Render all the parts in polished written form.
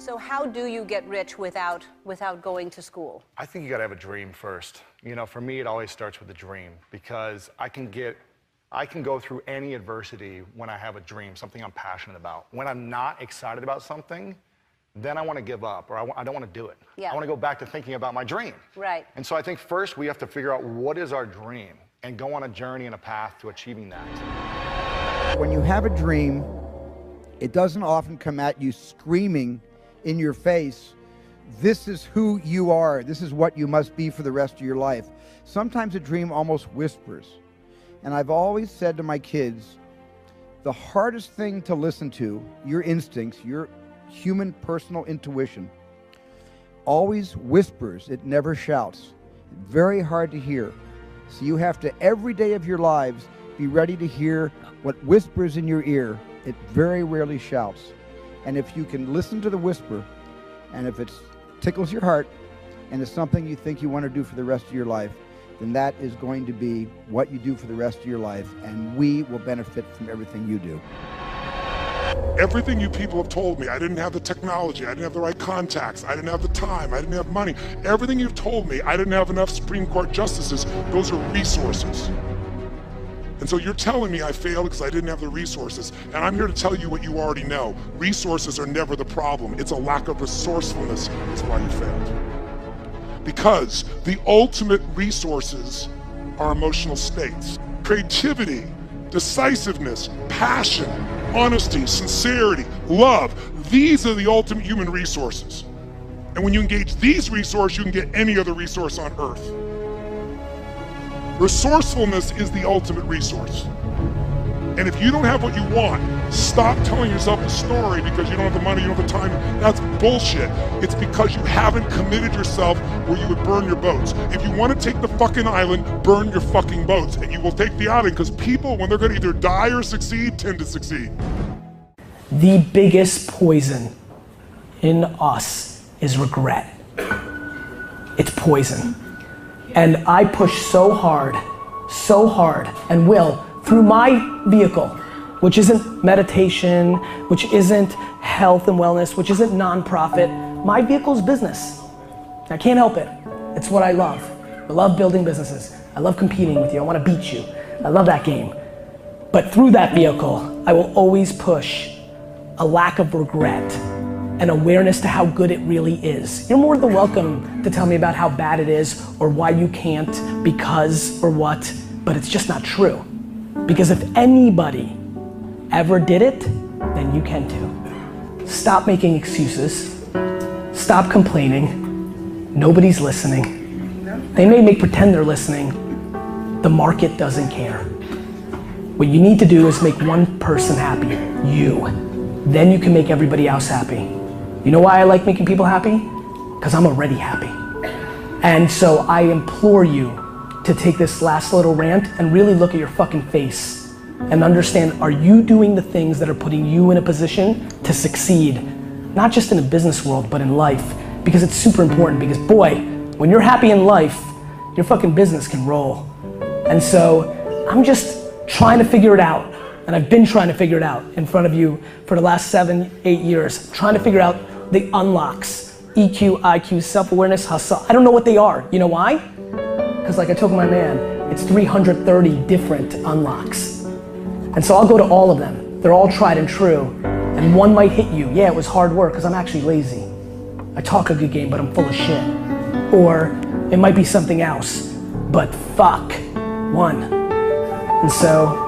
So how do you get rich without going to school? I think you gotta have a dream first. You know, for me, it always starts with a dream, because I can go through any adversity when I have a dream, something I'm passionate about. When I'm not excited about something, then I want to give up, or I don't want to do it. Yeah. I want to go back to thinking about my dream. Right. And so I think first we have to figure out what is our dream and go on a journey and a path to achieving that. When you have a dream, it doesn't often come at you screaming in your face, this is who you are, this is what you must be for the rest of your life. Sometimes a dream almost whispers. And I've always said to my kids, the hardest thing to listen to, your instincts, your human personal intuition, always whispers, it never shouts. Very hard to hear. So you have to, every day of your lives, be ready to hear what whispers in your ear. It very rarely shouts. And if you can listen to the whisper, and if it tickles your heart, and it's something you think you want to do for the rest of your life, then that is going to be what you do for the rest of your life, and we will benefit from everything you do. Everything you people have told me, I didn't have the technology, I didn't have the right contacts, I didn't have the time, I didn't have money. Everything you've told me, I didn't have enough Supreme Court justices, those are resources. And so you're telling me I failed because I didn't have the resources. And I'm here to tell you what you already know. Resources are never the problem. It's a lack of resourcefulness is why you failed. Because the ultimate resources are emotional states. Creativity, decisiveness, passion, honesty, sincerity, love. These are the ultimate human resources. And when you engage these resources, you can get any other resource on earth. Resourcefulness is the ultimate resource. And if you don't have what you want, stop telling yourself a story because you don't have the money, you don't have the time. That's bullshit. It's because you haven't committed yourself where you would burn your boats. If you want to take the fucking island, burn your fucking boats, and you will take the island, because people, when they're going to either die or succeed, tend to succeed. The biggest poison in us is regret. It's poison. And I push so hard, and will, through my vehicle, which isn't meditation, which isn't health and wellness, which isn't nonprofit. My vehicle's business. I can't help it. It's what I love. I love building businesses. I love competing with you. I want to beat you. I love that game. But through that vehicle, I will always push a lack of regret and awareness to how good it really is. You're more than welcome to tell me about how bad it is or why you can't, because, or what, but it's just not true. Because if anybody ever did it, then you can too. Stop making excuses. Stop complaining. Nobody's listening. They may pretend they're listening. The market doesn't care. What you need to do is make one person happy, you. Then you can make everybody else happy. You know why I like making people happy? Because I'm already happy. And so I implore you to take this last little rant and really look at your fucking face and understand, are you doing the things that are putting you in a position to succeed? Not just in the business world, but in life. Because it's super important, because boy, when you're happy in life, your fucking business can roll. And so I'm just trying to figure it out. And I've been trying to figure it out in front of you for the last 7, 8 years. Trying to figure out the unlocks, EQ, IQ, self-awareness, hustle. I don't know what they are. You know why? Because like I told my man, it's 330 different unlocks. And so I'll go to all of them. They're all tried and true. And one might hit you. Yeah, it was hard work because I'm actually lazy. I talk a good game, but I'm full of shit. Or it might be something else, but fuck, one. And so,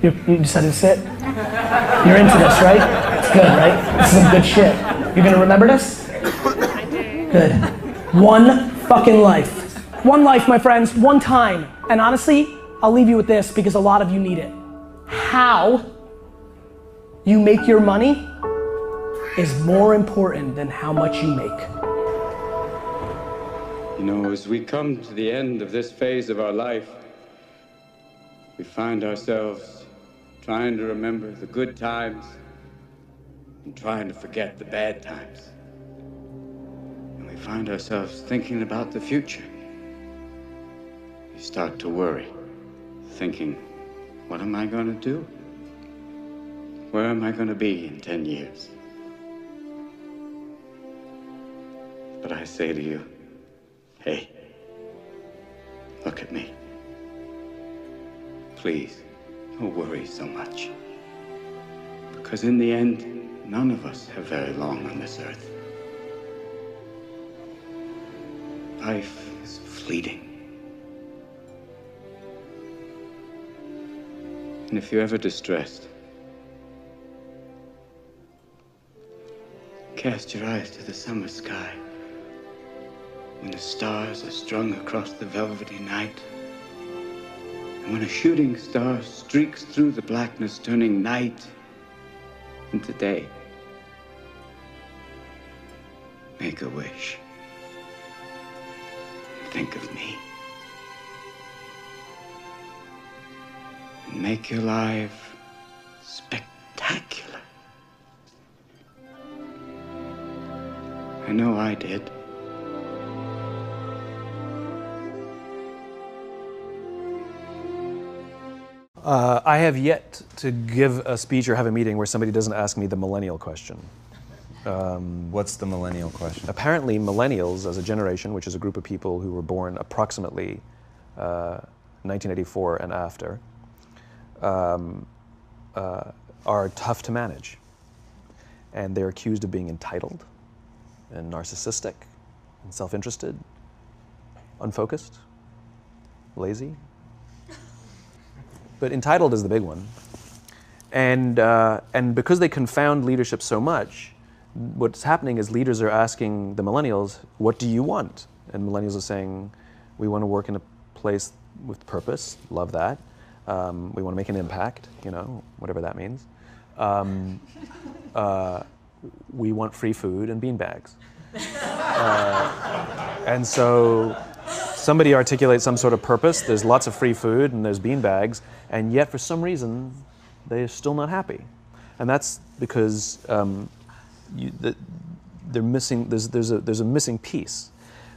you decided to sit? You're into this, right? It's good, right? This is some good shit. You're gonna remember this? I do. Good. One fucking life. One life, my friends, one time. And honestly, I'll leave you with this because a lot of you need it. How you make your money is more important than how much you make. You know, as we come to the end of this phase of our life, we find ourselves trying to remember the good times and trying to forget the bad times. And we find ourselves thinking about the future. We start to worry, thinking, what am I going to do? Where am I going to be in 10 years? But I say to you, hey, look at me. Please, don't worry so much. Because in the end, none of us have very long on this earth. Life is fleeting. And if you're ever distressed, cast your eyes to the summer sky when the stars are strung across the velvety night, and when a shooting star streaks through the blackness, turning night into day. Make a wish. Think of me. And make your life spectacular. I know I did. I have yet to give a speech or have a meeting where somebody doesn't ask me the millennial question. What's the millennial question? Apparently, millennials as a generation, which is a group of people who were born approximately 1984 and after, are tough to manage. And they're accused of being entitled and narcissistic and self-interested, unfocused, lazy. But entitled is the big one. And because they confound leadership so much, what's happening is leaders are asking the millennials, what do you want? And millennials are saying, we want to work in a place with purpose, love that. We want to make an impact, you know, whatever that means. We want free food and beanbags. And so somebody articulates some sort of purpose, there's lots of free food and there's beanbags, and yet for some reason, they're still not happy. And that's because they're missing, there's a missing piece.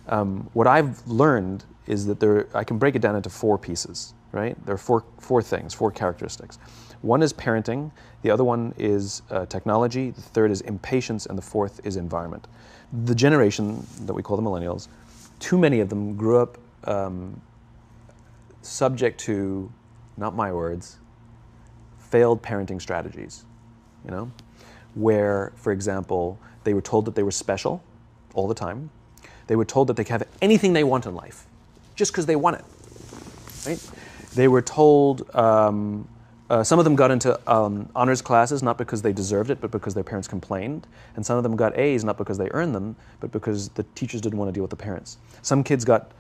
What I've learned is that I can break it down into 4 pieces, right? There are four things, 4 characteristics. One is parenting, the other one is technology, the third is impatience, and the fourth is environment. The generation that we call the millennials, too many of them grew up subject to, not my words, failed parenting strategies, you know? Where, for example, they were told that they were special all the time. They were told that they could have anything they want in life, just because they want it, right? They were told, some of them got into honors classes, not because they deserved it, but because their parents complained. And some of them got A's, not because they earned them, but because the teachers didn't want to deal with the parents. Some kids got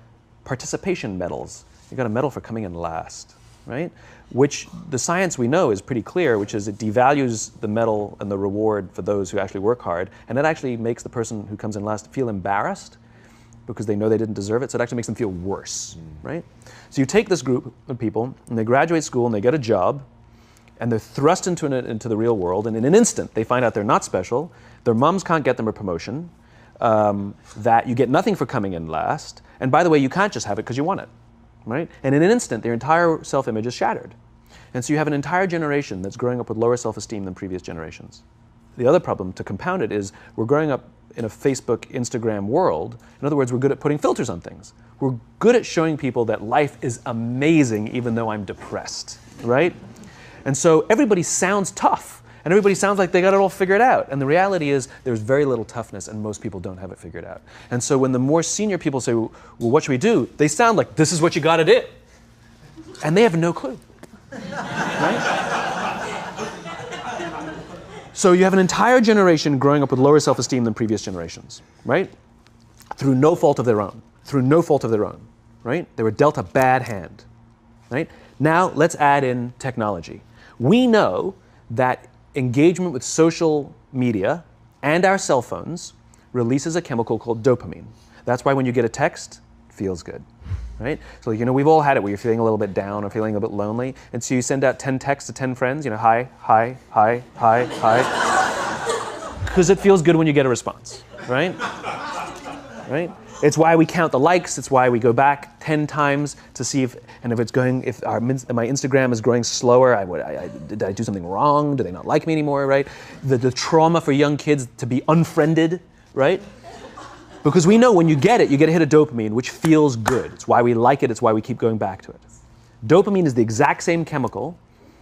participation medals. You got a medal for coming in last, right? Which the science we know is pretty clear, which is it devalues the medal and the reward for those who actually work hard. And it actually makes the person who comes in last feel embarrassed because they know they didn't deserve it. So it actually makes them feel worse, right? So you take this group of people and they graduate school and they get a job, and they're thrust into the real world, and in an instant, they find out they're not special, their moms can't get them a promotion, that you get nothing for coming in last, and by the way, you can't just have it because you want it, right? And in an instant, their entire self-image is shattered. And so you have an entire generation that's growing up with lower self-esteem than previous generations. The other problem, to compound it, is we're growing up in a Facebook, Instagram world. In other words, we're good at putting filters on things. We're good at showing people that life is amazing even though I'm depressed, right? And so everybody sounds tough, and everybody sounds like they got it all figured out. And the reality is there's very little toughness, and most people don't have it figured out. And so when the more senior people say, well, what should we do? They sound like, this is what you got to do. And they have no clue, right? So you have an entire generation growing up with lower self-esteem than previous generations, right? Through no fault of their own, right? They were dealt a bad hand, right? Now let's add in technology. We know that engagement with social media and our cell phones releases a chemical called dopamine. That's why when you get a text, it feels good, right? So, you know, we've all had it where you're feeling a little bit down or feeling a bit lonely, and so you send out 10 texts to 10 friends, you know, hi, hi, hi, hi, hi, because it feels good when you get a response, right? Right? It's why we count the likes. It's why we go back 10 times to see if my Instagram is growing slower, did I do something wrong? Do they not like me anymore, right? The trauma for young kids to be unfriended, right? Because we know when you get a hit of dopamine, which feels good. It's why we like it. It's why we keep going back to it. Dopamine is the exact same chemical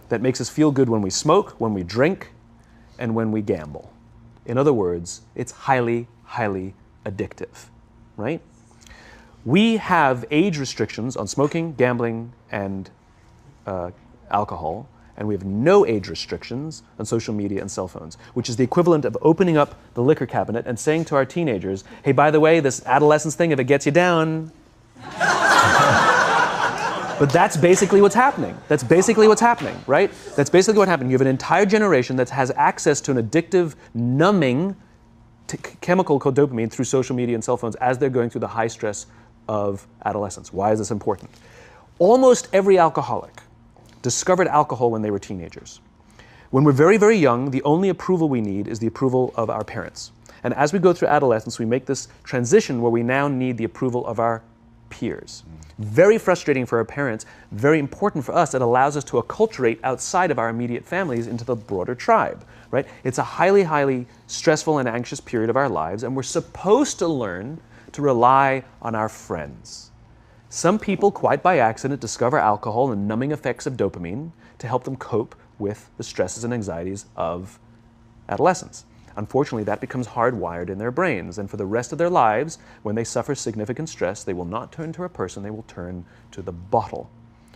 that makes us feel good when we smoke, when we drink, and when we gamble. In other words, it's highly, highly addictive, right? We have age restrictions on smoking, gambling, and alcohol, and we have no age restrictions on social media and cell phones, which is the equivalent of opening up the liquor cabinet and saying to our teenagers, hey, by the way, this adolescence thing, if it gets you down. But that's basically what's happening. That's basically what's happening, right? That's basically what happened. You have an entire generation that has access to an addictive, numbing chemical called dopamine through social media and cell phones as they're going through the high stress of adolescence. Why is this important? Almost every alcoholic discovered alcohol when they were teenagers. When we're very, very young, the only approval we need is the approval of our parents. And as we go through adolescence, we make this transition where we now need the approval of our peers. Very frustrating for our parents, very important for us. It allows us to acculturate outside of our immediate families into the broader tribe, right? It's a highly, highly stressful and anxious period of our lives, and we're supposed to learn to rely on our friends. Some people, quite by accident, discover alcohol and numbing effects of dopamine to help them cope with the stresses and anxieties of adolescence. Unfortunately, that becomes hardwired in their brains, and for the rest of their lives, when they suffer significant stress, they will not turn to a person, they will turn to the bottle.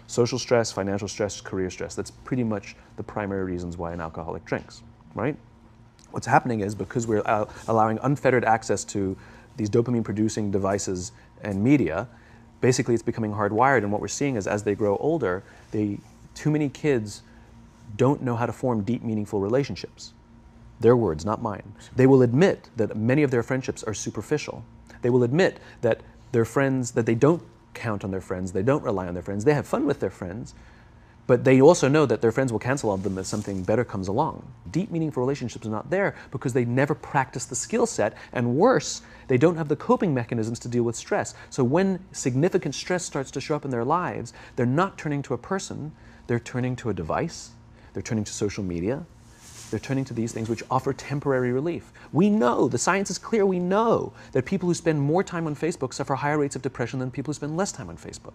Social stress, financial stress, career stress, that's pretty much the primary reasons why an alcoholic drinks, right? What's happening is because we're allowing unfettered access to these dopamine-producing devices and media, basically it's becoming hardwired, and what we're seeing is as they grow older, too many kids don't know how to form deep, meaningful relationships. Their words, not mine. They will admit that many of their friendships are superficial. They will admit that their friends, that they don't count on their friends, they don't rely on their friends, they have fun with their friends, but they also know that their friends will cancel on them as something better comes along. Deep, meaningful relationships are not there because they never practice the skill set, and worse, they don't have the coping mechanisms to deal with stress. So when significant stress starts to show up in their lives, they're not turning to a person, they're turning to a device, they're turning to social media, they're turning to these things which offer temporary relief. We know, the science is clear, we know that people who spend more time on Facebook suffer higher rates of depression than people who spend less time on Facebook,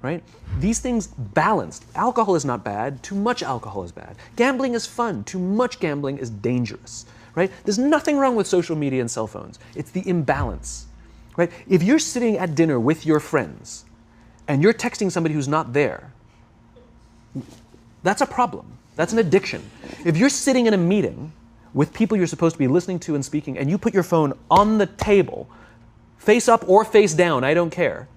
right? These things balanced. Alcohol is not bad, too much alcohol is bad. Gambling is fun, too much gambling is dangerous, right? There's nothing wrong with social media and cell phones. It's the imbalance, right? If you're sitting at dinner with your friends and you're texting somebody who's not there, that's a problem. That's an addiction. If you're sitting in a meeting with people you're supposed to be listening to and speaking, and you put your phone on the table, face up or face down, I don't care,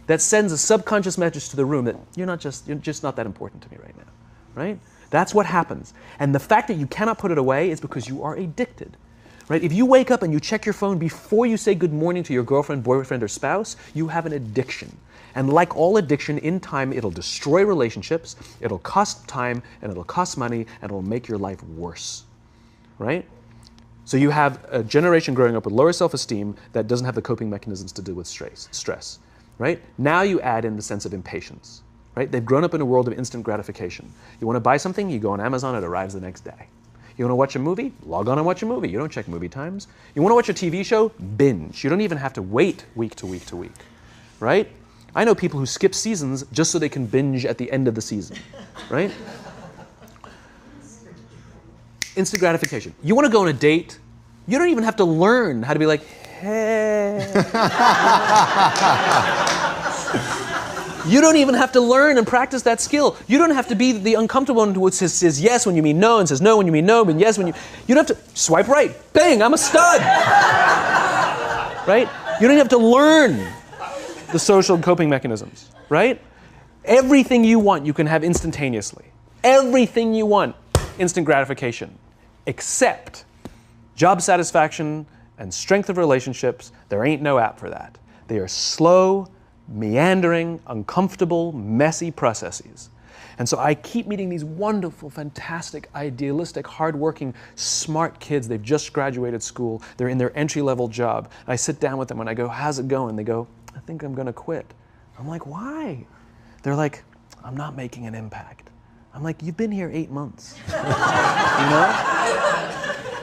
that sends a subconscious message to the room that you're just not that important to me right now, right? That's what happens. And the fact that you cannot put it away is because you are addicted, right? If you wake up and you check your phone before you say good morning to your girlfriend, boyfriend, or spouse, you have an addiction. And like all addiction, in time, it'll destroy relationships, it'll cost time, and it'll cost money, and it'll make your life worse, right? So you have a generation growing up with lower self-esteem that doesn't have the coping mechanisms to deal with stress, right? Now you add in the sense of impatience, right? They've grown up in a world of instant gratification. You want to buy something, you go on Amazon, it arrives the next day. You want to watch a movie? Log on and watch a movie. You don't check movie times. You want to watch a TV show? Binge. You don't even have to wait week to week to week, right? I know people who skip seasons just so they can binge at the end of the season, right? Instant gratification. You want to go on a date? You don't even have to learn how to be like, hey. You don't even have to learn and practice that skill. You don't have to be the uncomfortable one who says yes when you mean no and says no when you mean no, but yes when you... You don't have to swipe right. Bang, I'm a stud. Right? You don't have to learn the social coping mechanisms, right? Everything you want, you can have instantaneously. Everything you want, instant gratification, except job satisfaction and strength of relationships. There ain't no app for that. They are slow, meandering, uncomfortable, messy processes. And so I keep meeting these wonderful, fantastic, idealistic, hardworking, smart kids. They've just graduated school. They're in their entry-level job. I sit down with them and I go, how's it going? They go, I think I'm going to quit. I'm like, why? They're like, I'm not making an impact. I'm like, you've been here 8 months. You know?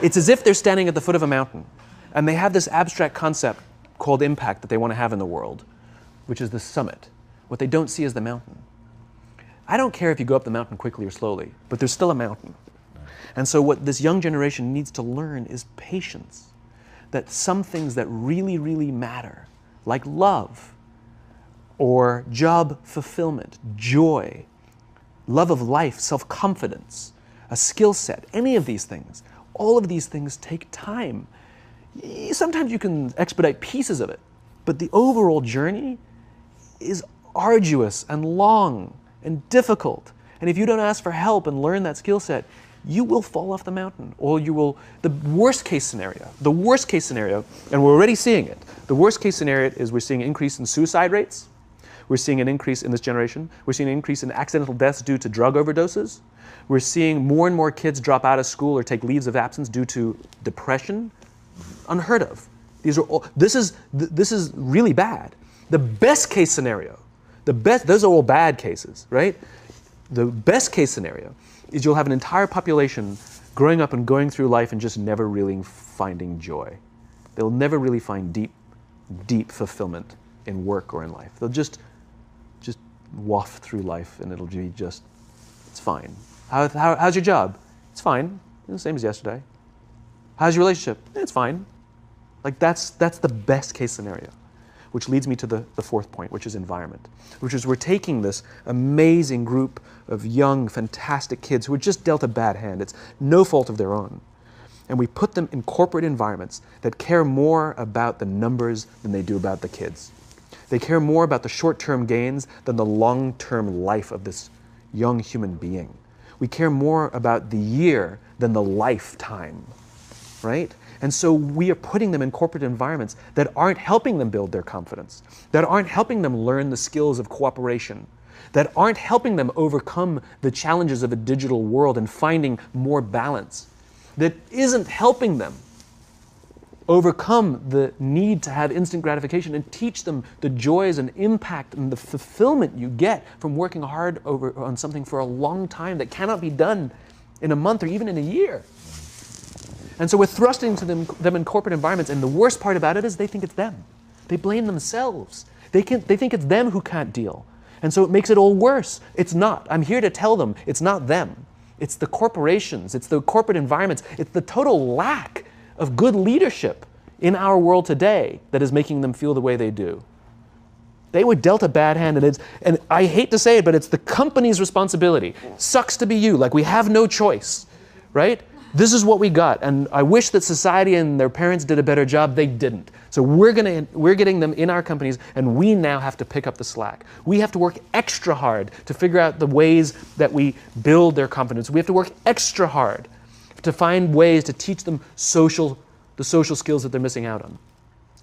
It's as if they're standing at the foot of a mountain and they have this abstract concept called impact that they want to have in the world, which is the summit. What they don't see is the mountain. I don't care if you go up the mountain quickly or slowly, but there's still a mountain. And so what this young generation needs to learn is patience. That some things that really, really matter, like love, or job fulfillment, joy, love of life, self-confidence, a skill set, any of these things, all of these things take time. Sometimes you can expedite pieces of it, but the overall journey is arduous and long and difficult. And if you don't ask for help and learn that skill set, you will fall off the mountain, or you will, the worst case scenario, and we're already seeing it, the worst case scenario is we're seeing an increase in suicide rates, we're seeing an increase in this generation, we're seeing an increase in accidental deaths due to drug overdoses, we're seeing more and more kids drop out of school or take leaves of absence due to depression, unheard of. These are all, this is really bad. The best case scenario, those are all bad cases, right? The best case scenario is you'll have an entire population growing up and going through life and just never really finding joy. They'll never really find deep fulfillment in work or in life. They'll just waft through life and it'll be just, it's fine. How's your job? It's fine. It's the same as yesterday. How's your relationship? It's fine. Like that's the best case scenario. Which leads me to the fourth point, which is environment, which is we're taking this amazing group of young, fantastic kids who were just dealt a bad hand. It's no fault of their own. And we put them in corporate environments that care more about the numbers than they do about the kids. They care more about the short-term gains than the long-term life of this young human being. We care more about the year than the lifetime, right? And so we are putting them in corporate environments that aren't helping them build their confidence, that aren't helping them learn the skills of cooperation, that aren't helping them overcome the challenges of a digital world and finding more balance, that isn't helping them overcome the need to have instant gratification and teach them the joys and impact and the fulfillment you get from working hard on something for a long time that cannot be done in a month or even in a year. And so we're thrusting to them in corporate environments, and the worst part about it is they think it's them. They blame themselves. They think it's them who can't deal. And so it makes it all worse. It's not. I'm here to tell them it's not them. It's the corporations, it's the corporate environments, it's the total lack of good leadership in our world today that is making them feel the way they do. They were dealt a bad hand, and I hate to say it, but it's the company's responsibility. Sucks to be you, like we have no choice, right? This is what we got, and I wish that society and their parents did a better job. They didn't. So we're getting them in our companies, and we now have to pick up the slack. We have to work extra hard to figure out the ways that we build their confidence. We have to work extra hard to find ways to teach them the social skills that they're missing out on.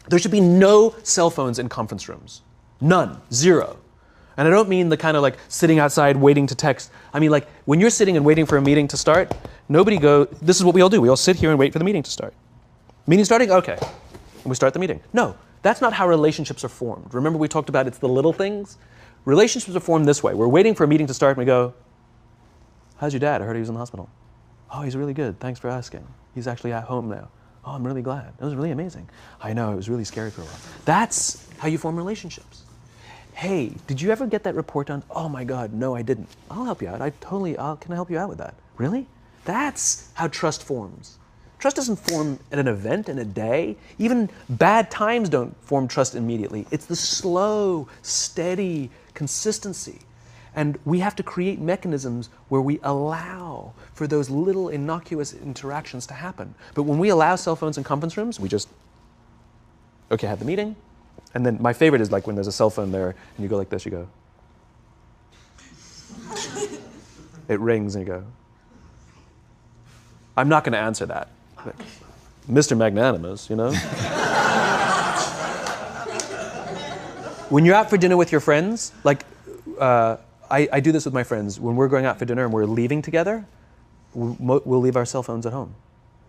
There should be no cell phones in conference rooms. None. Zero. And I don't mean the kind of like sitting outside waiting to text. I mean like when you're sitting and waiting for a meeting to start, this is what we all do. We all sit here and wait for the meeting to start. Meeting starting? Okay. And we start the meeting. No, that's not how relationships are formed. Remember we talked about it's the little things? Relationships are formed this way. We're waiting for a meeting to start and we go, how's your dad? I heard he was in the hospital. Oh, he's really good. Thanks for asking. He's actually at home now. Oh, I'm really glad. It was really amazing. I know, it was really scary for a while. That's how you form relationships. Hey, did you ever get that report done? Oh my God, no, I didn't. I'll help you out. Can I help you out with that? Really? That's how trust forms. Trust doesn't form at an event in a day. Even bad times don't form trust immediately. It's the slow, steady consistency. And we have to create mechanisms where we allow for those little innocuous interactions to happen. But when we allow cell phones in conference rooms, we just, okay, have the meeting. And then my favorite is like when there's a cell phone there and you go like this, you go. It rings and you go. I'm not going to answer that. Like, Mr. Magnanimous, you know? When you're out for dinner with your friends, like, I do this with my friends. When we're going out for dinner and we're leaving together, we'll leave our cell phones at home.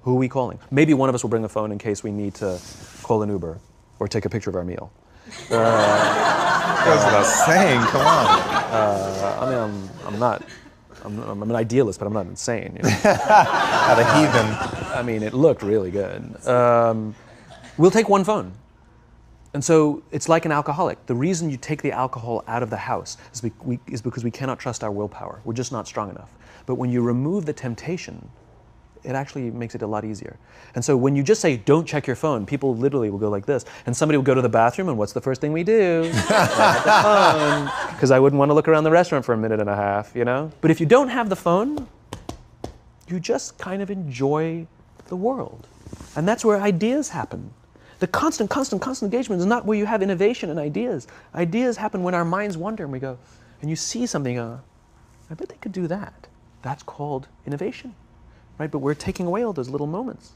Who are we calling? Maybe one of us will bring a phone in case we need to call an Uber or take a picture of our meal. That's what I was saying, come on. I mean, I'm an idealist, but I'm not insane. You know? Not a heathen. I mean, it looked really good. We'll take one phone. And so it's like an alcoholic. The reason you take the alcohol out of the house is because we cannot trust our willpower. We're just not strong enough. But when you remove the temptation, it actually makes it a lot easier. And so when you just say, don't check your phone, people literally will go like this. And somebody will go to the bathroom, and what's the first thing we do? Grab the phone. Because I wouldn't want to look around the restaurant for a minute and a half, you know? But if you don't have the phone, you just kind of enjoy the world. And that's where ideas happen. The constant engagement is not where you have innovation and ideas. Ideas happen when our minds wander and we go, and you see something, I bet they could do that. That's called innovation, right? But we're taking away all those little moments,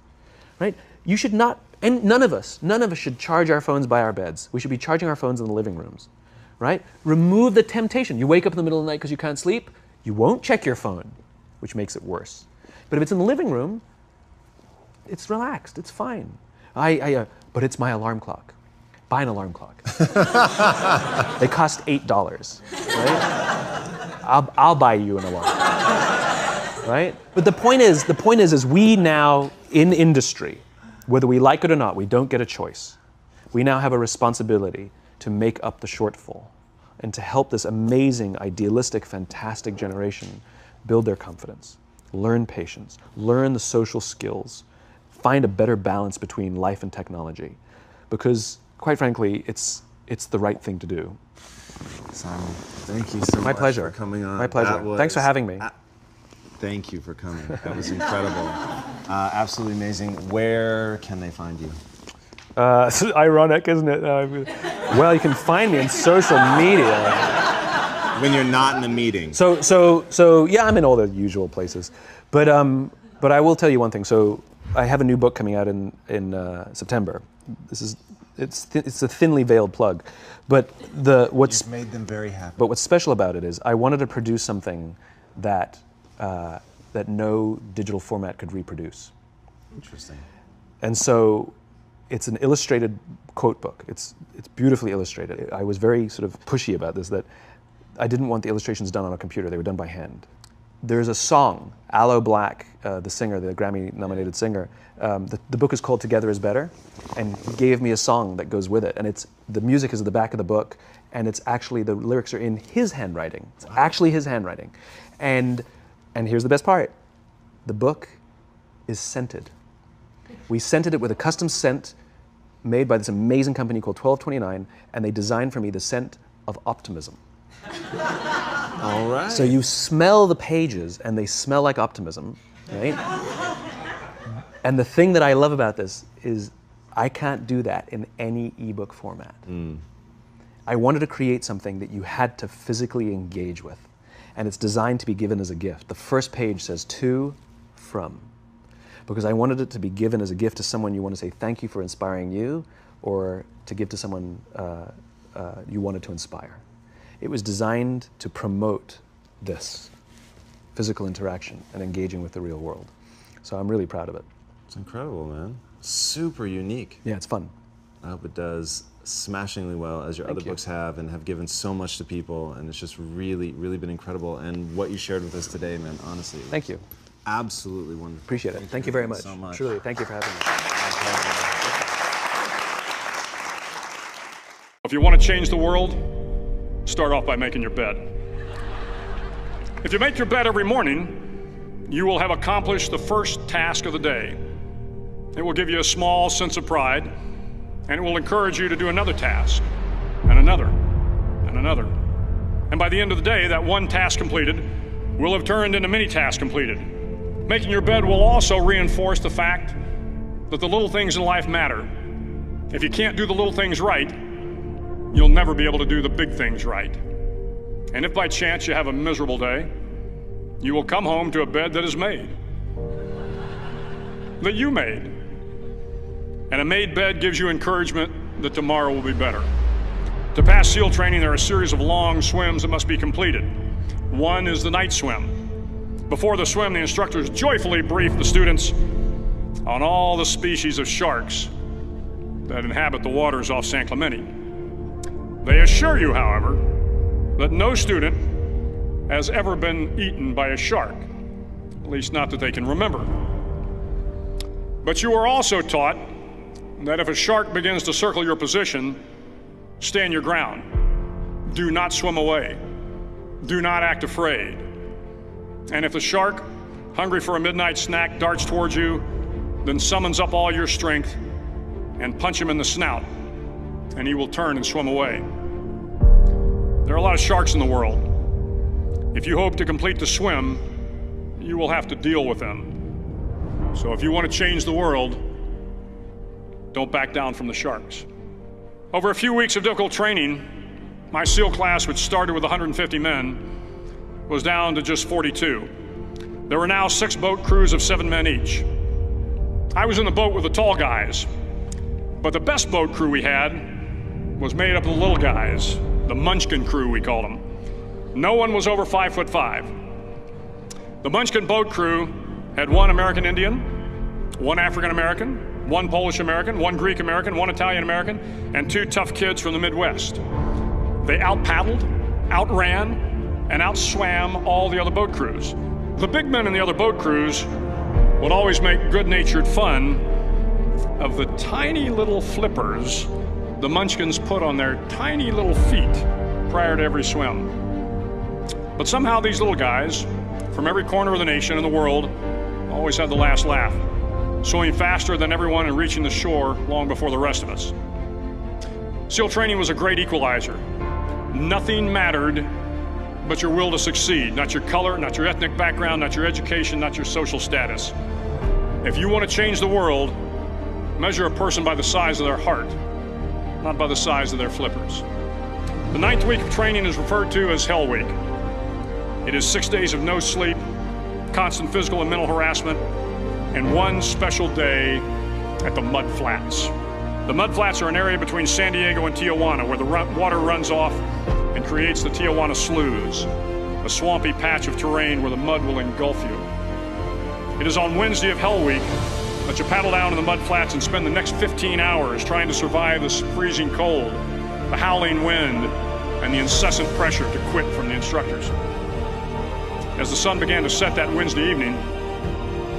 right? You should not, and none of us should charge our phones by our beds. We should be charging our phones in the living rooms, right? Remove the temptation. You wake up in the middle of the night because you can't sleep, you won't check your phone, which makes it worse. But if it's in the living room, it's relaxed, it's fine. But it's my alarm clock. Buy an alarm clock. They cost $8, right? I'll buy you an alarm clock, right? But the point is we now, in industry, whether we like it or not, we don't get a choice. We now have a responsibility to make up the shortfall and to help this amazing, idealistic, fantastic generation build their confidence, learn patience, learn the social skills, find a better balance between life and technology, because quite frankly, it's the right thing to do. Simon, thank you so much pleasure. for coming on. My pleasure. Thanks for having me. Thank you for coming. That was incredible. Absolutely amazing. Where can they find you? It's ironic, isn't it? Well, you can find me on social media. When you're not in the meeting. So yeah, I'm in all the usual places, but I will tell you one thing. So I have a new book coming out in September. It's a thinly veiled plug, but what's You've made them very happy. But what's special about it is I wanted to produce something that no digital format could reproduce. Interesting. And so it's an illustrated quote book. It's beautifully illustrated. I was very sort of pushy about this, that I didn't want the illustrations done on a computer. They were done by hand. There's a song, Aloe Black, the singer, the Grammy-nominated singer. The book is called Together is Better, and he gave me a song that goes with it. And the music is at the back of the book, and it's actually, the lyrics are in his handwriting. It's actually his handwriting. And here's the best part. The book is scented. We scented it with a custom scent made by this amazing company called 1229, and they designed for me the scent of optimism. All right. So you smell the pages, and they smell like optimism, right? And the thing that I love about this is I can't do that in any ebook format. I wanted to create something that you had to physically engage with, and it's designed to be given as a gift. The first page says to, from, because I wanted it to be given as a gift to someone you want to say thank you for inspiring you, or to give to someone you wanted to inspire. It was designed to promote this physical interaction and engaging with the real world. So I'm really proud of it. It's incredible, man. Super unique. Yeah, it's fun. I hope it does smashingly well, as your other books have, and have given so much to people, and it's just really, really been incredible. And what you shared with us today, man, honestly. Thank you. Absolutely wonderful. Appreciate it. Thank you very much. So much. Truly, thank you for having me. If you want to change the world, start off by making your bed. If you make your bed every morning, you will have accomplished the first task of the day. It will give you a small sense of pride, and it will encourage you to do another task, and another, and another. And by the end of the day, that one task completed will have turned into many tasks completed. Making your bed will also reinforce the fact that the little things in life matter. If you can't do the little things right, you'll never be able to do the big things right. And if by chance you have a miserable day, you will come home to a bed that is made, that you made. And a made bed gives you encouragement that tomorrow will be better. To pass SEAL training, there are a series of long swims that must be completed. One is the night swim. Before the swim, the instructors joyfully brief the students on all the species of sharks that inhabit the waters off San Clemente. They assure you, however, that no student has ever been eaten by a shark, at least not that they can remember. But you are also taught that if a shark begins to circle your position, stand your ground. Do not swim away. Do not act afraid. And if the shark, hungry for a midnight snack, darts towards you, then summons up all your strength and punch him in the snout, and he will turn and swim away. There are a lot of sharks in the world. If you hope to complete the swim, you will have to deal with them. So if you want to change the world, don't back down from the sharks. Over a few weeks of difficult training, my SEAL class, which started with 150 men, was down to just 42. There were now 6 boat crews of 7 men each. I was in the boat with the tall guys, but the best boat crew we had was made up of the little guys, the Munchkin crew, we called them. No one was over 5'5". The Munchkin boat crew had 1 American Indian, 1 African American, 1 Polish American, 1 Greek American, 1 Italian American, and 2 tough kids from the Midwest. They out-paddled, outran, and outswam all the other boat crews. The big men in the other boat crews would always make good-natured fun of the tiny little flippers the Munchkins put on their tiny little feet prior to every swim. But somehow these little guys from every corner of the nation and the world always had the last laugh, swimming faster than everyone and reaching the shore long before the rest of us. SEAL training was a great equalizer. Nothing mattered but your will to succeed, not your color, not your ethnic background, not your education, not your social status. If you want to change the world, measure a person by the size of their heart, not by the size of their flippers. The 9th week of training is referred to as Hell Week. It is 6 days of no sleep, constant physical and mental harassment, and 1 special day at the Mud Flats. The Mud Flats are an area between San Diego and Tijuana where the water runs off and creates the Tijuana Sloughs, a swampy patch of terrain where the mud will engulf you. It is on Wednesday of Hell Week that you paddle down to the Mud Flats and spend the next 15 hours trying to survive the freezing cold, the howling wind, and the incessant pressure to quit from the instructors. As the sun began to set that Wednesday evening,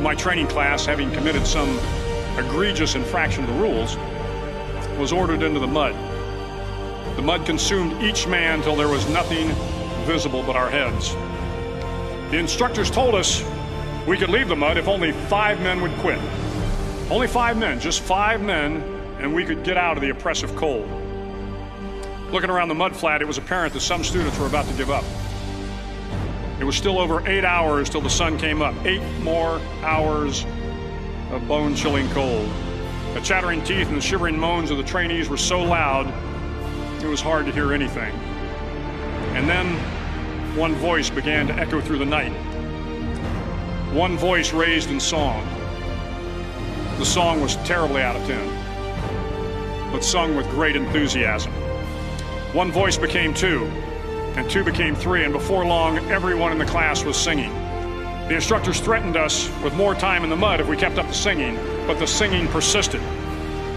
my training class, having committed some egregious infraction of the rules, was ordered into the mud. The mud consumed each man till there was nothing visible but our heads. The instructors told us we could leave the mud if only 5 men would quit. Only 5 men, just 5 men, and we could get out of the oppressive cold. Looking around the mud flat, it was apparent that some students were about to give up. It was still over 8 hours till the sun came up. 8 more hours of bone-chilling cold. The chattering teeth and the shivering moans of the trainees were so loud, it was hard to hear anything. And then one voice began to echo through the night. One voice raised in song. The song was terribly out of tune, but sung with great enthusiasm. One voice became 2, and 2 became 3, and before long, everyone in the class was singing. The instructors threatened us with more time in the mud if we kept up the singing, but the singing persisted.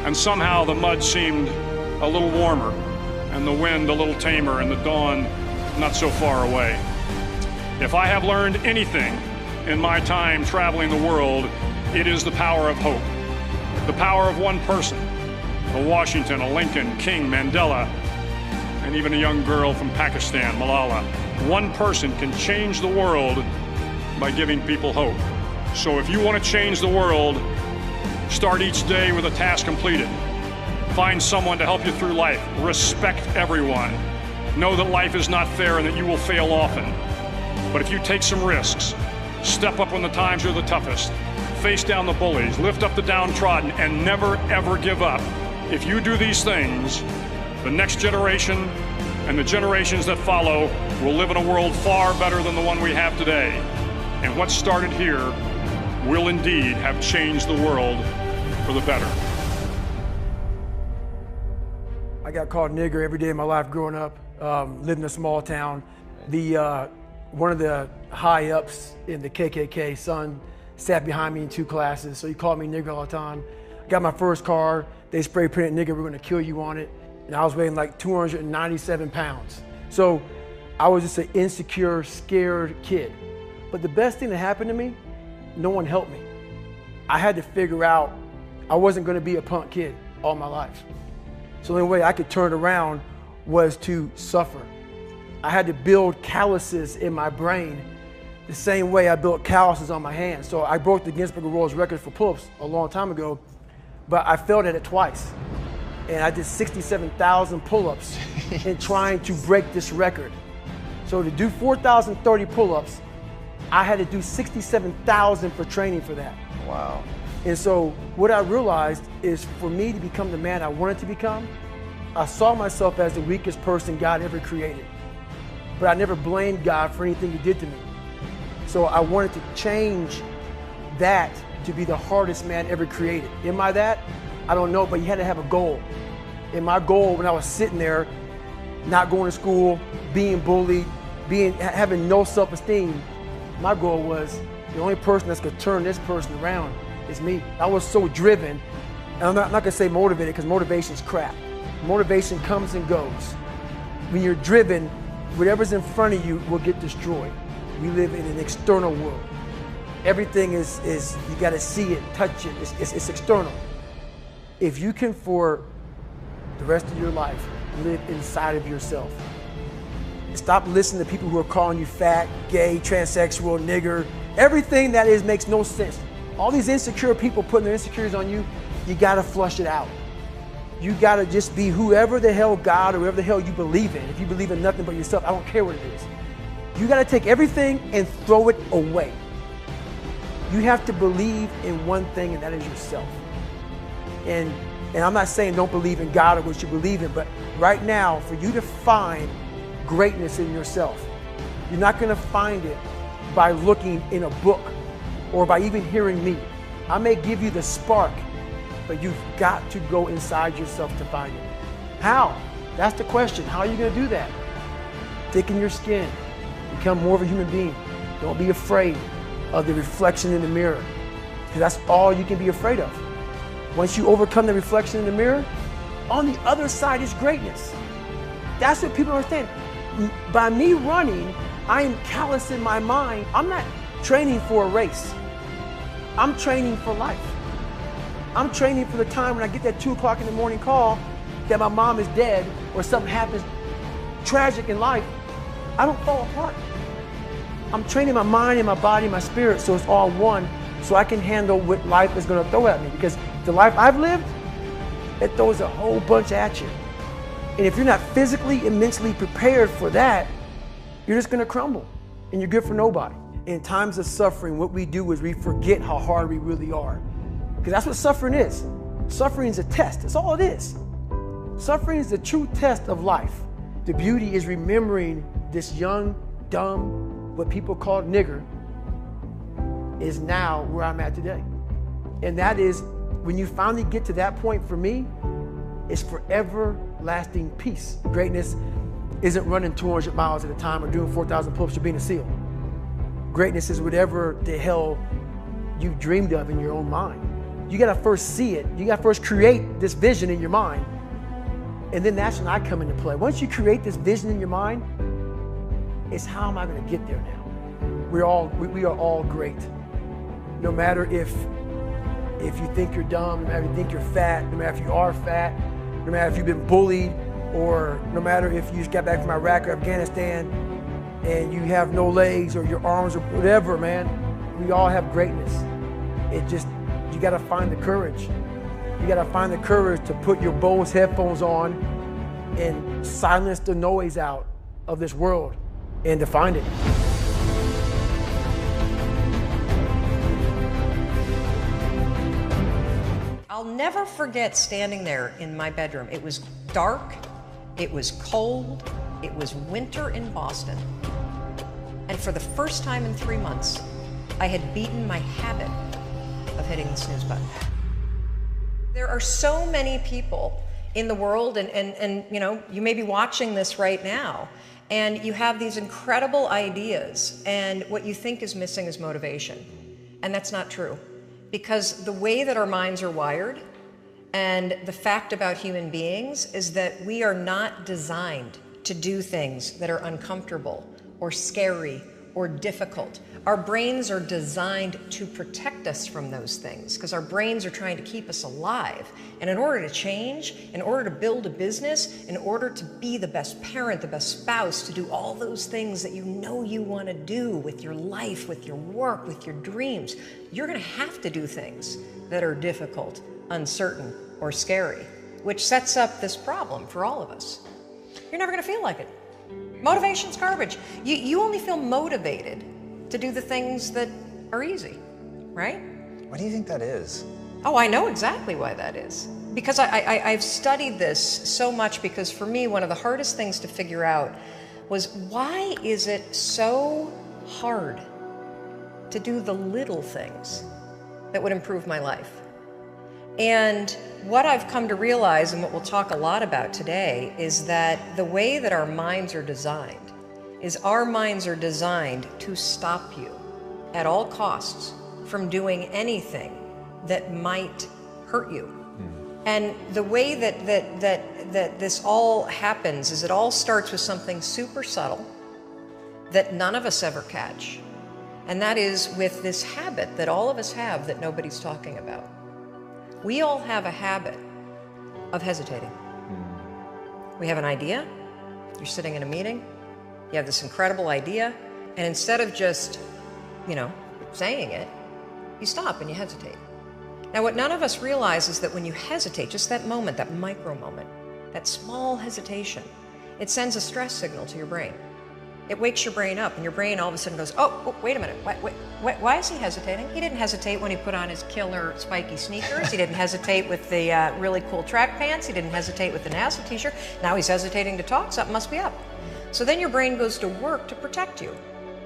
And somehow the mud seemed a little warmer, and the wind a little tamer, and the dawn not so far away. If I have learned anything in my time traveling the world, it is the power of hope. The power of one person, a Washington, a Lincoln, King, Mandela, and even a young girl from Pakistan, Malala. One person can change the world by giving people hope. So if you want to change the world, start each day with a task completed. Find someone to help you through life. Respect everyone. Know that life is not fair and that you will fail often. But if you take some risks, step up when the times are the toughest, face down the bullies, lift up the downtrodden, and never ever give up. If you do these things, the next generation and the generations that follow will live in a world far better than the one we have today. And what started here will indeed have changed the world for the better. I got called nigger every day of my life growing up, living in a small town. The one of the high ups in the KKK, son, sat behind me in 2 classes, so he called me nigger all the time. I got my first car, they spray painted nigger, we're gonna kill you on it. And I was weighing like 297 pounds. So I was just an insecure, scared kid. But the best thing that happened to me, no one helped me. I had to figure out I wasn't gonna be a punk kid all my life. So the only way I could turn it around was to suffer. I had to build calluses in my brain the same way I built calluses on my hands. So I broke the Guinness Book of World Records for pull-ups a long time ago, but I failed at it twice. And I did 67,000 pull-ups in trying to break this record. So to do 4,030 pull-ups, I had to do 67,000 for training for that. Wow. And so what I realized is for me to become the man I wanted to become, I saw myself as the weakest person God ever created. But I never blamed God for anything he did to me. So I wanted to change that to be the hardest man ever created. Am I that? I don't know, but you had to have a goal. And my goal when I was sitting there, not going to school, being bullied, having no self-esteem, my goal was the only person that's gonna turn this person around is me. I was so driven, and I'm not gonna say motivated because motivation's crap. Motivation comes and goes. When you're driven, whatever's in front of you will get destroyed. We live in an external world. Everything is you gotta see it, touch it, it's external. If you can for the rest of your life live inside of yourself, stop listening to people who are calling you fat, gay, transsexual, nigger. Everything that is makes no sense. All these insecure people putting their insecurities on you, you gotta flush it out. You gotta just be whoever the hell God or whoever the hell you believe in. If you believe in nothing but yourself, I don't care what it is. You gotta take everything and throw it away. You have to believe in one thing, and that is yourself. And I'm not saying don't believe in God or what you believe in, but right now, for you to find greatness in yourself, you're not gonna find it by looking in a book or by even hearing me. I may give you the spark, but you've got to go inside yourself to find it. How? That's the question. How are you gonna do that? Thicken your skin, become more of a human being. Don't be afraid of the reflection in the mirror, because that's all you can be afraid of. Once you overcome the reflection in the mirror, on the other side is greatness. That's what people don't understand. By me running, I am callous in my mind. I'm not training for a race. I'm training for life. I'm training for the time when I get that 2 o'clock in the morning call that my mom is dead or something happens tragic in life. I don't fall apart. I'm training my mind and my body and my spirit so it's all one, so I can handle what life is gonna throw at me. Because the life I've lived, it throws a whole bunch at you. And if you're not physically and mentally prepared for that, you're just gonna crumble and you're good for nobody. In times of suffering, what we do is we forget how hard we really are. Because that's what suffering is. Suffering is a test, that's all it is. Suffering is the true test of life. The beauty is remembering this young, dumb, what people call nigger, is now where I'm at today. And that is, when you finally get to that point for me, it's forever lasting peace. Greatness isn't running 200 miles at a time or doing 4,000 pull-ups or being a SEAL. Greatness is whatever the hell you dreamed of in your own mind. You gotta first see it. You gotta first create this vision in your mind. And then that's when I come into play. Once you create this vision in your mind, it's how am I gonna get there now? We are all great. No matter if you think you're dumb, no matter if you think you're fat, no matter if you are fat, no matter if you've been bullied, or no matter if you just got back from Iraq or Afghanistan and you have no legs or your arms or whatever, man, we all have greatness. It just, you gotta find the courage. You gotta find the courage to put your Bose headphones on and silence the noise out of this world and to find it. I'll never forget standing there in my bedroom. It was dark, it was cold, it was winter in Boston. And for the first time in 3 months, I had beaten my habit of hitting the snooze button. There are so many people in the world, and you know, you may be watching this right now, and you have these incredible ideas, and what you think is missing is motivation. And that's not true. Because the way that our minds are wired, and the fact about human beings, is that we are not designed to do things that are uncomfortable or scary or difficult. Our brains are designed to protect us from those things because our brains are trying to keep us alive. And in order to change, in order to build a business, in order to be the best parent, the best spouse, to do all those things that you know you want to do with your life, with your work, with your dreams, you're going to have to do things that are difficult, uncertain, or scary, which sets up this problem for all of us. You're never going to feel like it. Motivation's garbage. You only feel motivated to do the things that are easy, right? Why do you think that is? Oh, I know exactly why that is. Because I've studied this so much, because for me, one of the hardest things to figure out was, why is it so hard to do the little things that would improve my life? And what I've come to realize, and what we'll talk a lot about today, is that the way that our minds are designed is our minds are designed to stop you at all costs from doing anything that might hurt you. And the way that this all happens is it all starts with something super subtle that none of us ever catch. And that is with this habit that all of us have that nobody's talking about. We all have a habit of hesitating. We have an idea, you're sitting in a meeting, you have this incredible idea, and instead of just, saying it, you stop and you hesitate. Now, what none of us realize is that when you hesitate, just that moment, that micro moment, that small hesitation, it sends a stress signal to your brain. It wakes your brain up, and your brain all of a sudden goes, oh, wait a minute, why is he hesitating? He didn't hesitate when he put on his killer spiky sneakers. He didn't hesitate with the really cool track pants. He didn't hesitate with the NASA t-shirt. Now he's hesitating to talk, something must be up. So then your brain goes to work to protect you.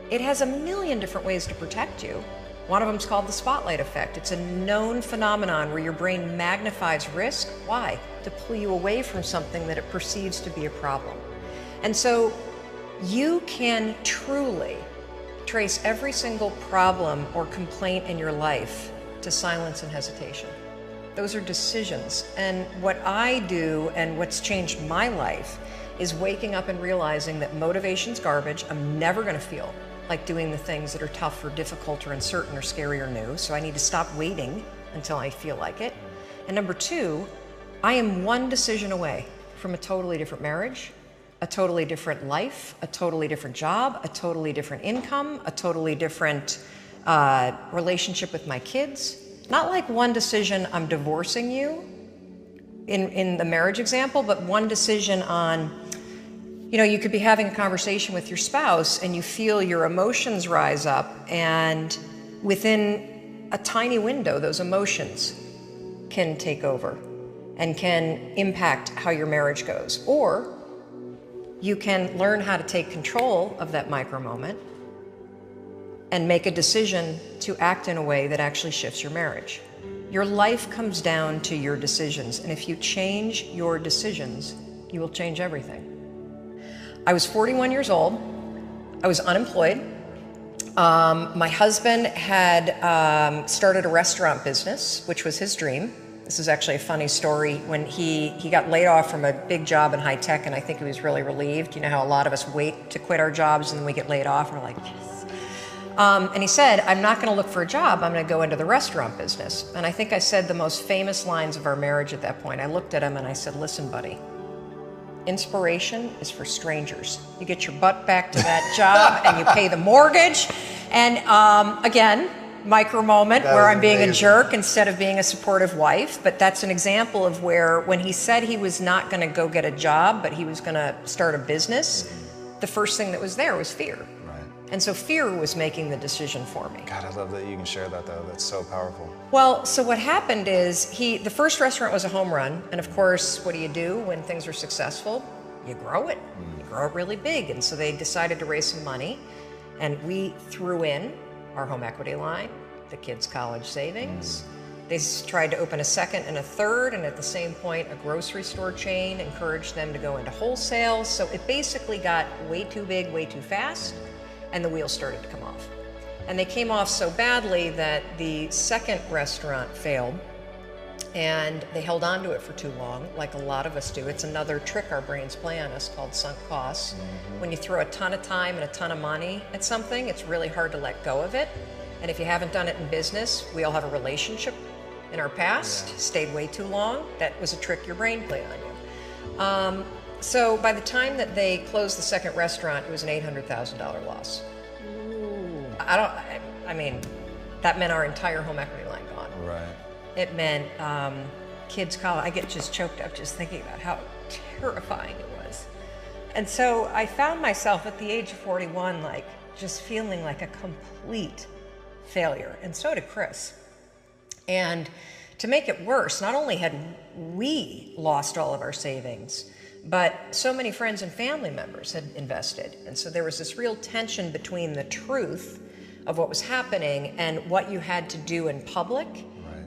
It has a million different ways to protect you. One of them is called the spotlight effect. It's a known phenomenon where your brain magnifies risk. Why? To pull you away from something that it perceives to be a problem. And so you can truly trace every single problem or complaint in your life to silence and hesitation. Those are decisions. And what I do, and what's changed my life, is waking up and realizing that motivation's garbage. I'm never going to feel like doing the things that are tough or difficult or uncertain or scary or new. So I need to stop waiting until I feel like it. And number two, I am one decision away from a totally different marriage, a totally different life, a totally different job, a totally different income, a totally different relationship with my kids. Not like one decision, I'm divorcing you in the marriage example, but one decision on, you could be having a conversation with your spouse and you feel your emotions rise up, and within a tiny window, those emotions can take over and can impact how your marriage goes. Or you can learn how to take control of that micro moment and make a decision to act in a way that actually shifts your marriage. Your life comes down to your decisions, and if you change your decisions, you will change everything. I was 41 years old. I was unemployed. My husband had started a restaurant business, which was his dream. This is actually a funny story. When he got laid off from a big job in high tech, and I think he was really relieved. You know how a lot of us wait to quit our jobs and then we get laid off and we're like, yes. And he said, I'm not going to look for a job. I'm going to go into the restaurant business. And I think I said the most famous lines of our marriage at that point. I looked at him and I said, listen, buddy, inspiration is for strangers. You get your butt back to that job and you pay the mortgage. And again, micro moment where I'm being a jerk instead of being a supportive wife. But that's an example of where, when he said he was not going to go get a job, but he was going to start a business, the first thing that was there was fear. Right. And so fear was making the decision for me. God, I love that you can share that, though. That's so powerful. Well, so what happened is the first restaurant was a home run. And of course, what do you do when things are successful? You grow it. You grow it really big. And so they decided to raise some money. And we threw in our home equity line, the kids' college savings, They tried to open a second and a third, and at the same point, a grocery store chain encouraged them to go into wholesale. So it basically got way too big, way too fast, and the wheels started to come off. And they came off so badly that the second restaurant failed, and they held on to it for too long, like a lot of us do. It's another trick our brains play on us called sunk costs. When you throw a ton of time and a ton of money at something, it's really hard to let go of it. And if you haven't done it in business, we all have a relationship in our past, stayed way too long. That was a trick your brain played on you. So by the time that they closed the second restaurant, it was an $800,000 loss. I mean, that meant our entire home equity line gone. Right. It meant kids' college. I get just choked up just thinking about how terrifying it was. And so I found myself at the age of 41, like, just feeling like a complete failure. And so did Chris. And to make it worse, not only had we lost all of our savings, but so many friends and family members had invested. And so there was this real tension between the truth of what was happening and what you had to do in public,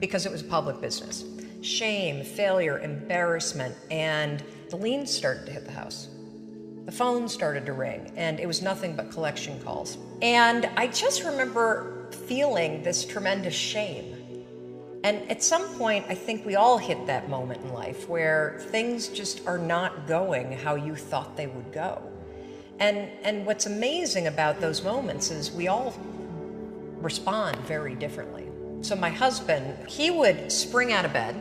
because it was a public business. Shame, failure, embarrassment, and the liens started to hit the house. The phone started to ring, and it was nothing but collection calls. And I just remember feeling this tremendous shame. And at some point, I think we all hit that moment in life where things just are not going how you thought they would go. And what's amazing about those moments is we all respond very differently. So my husband, he would spring out of bed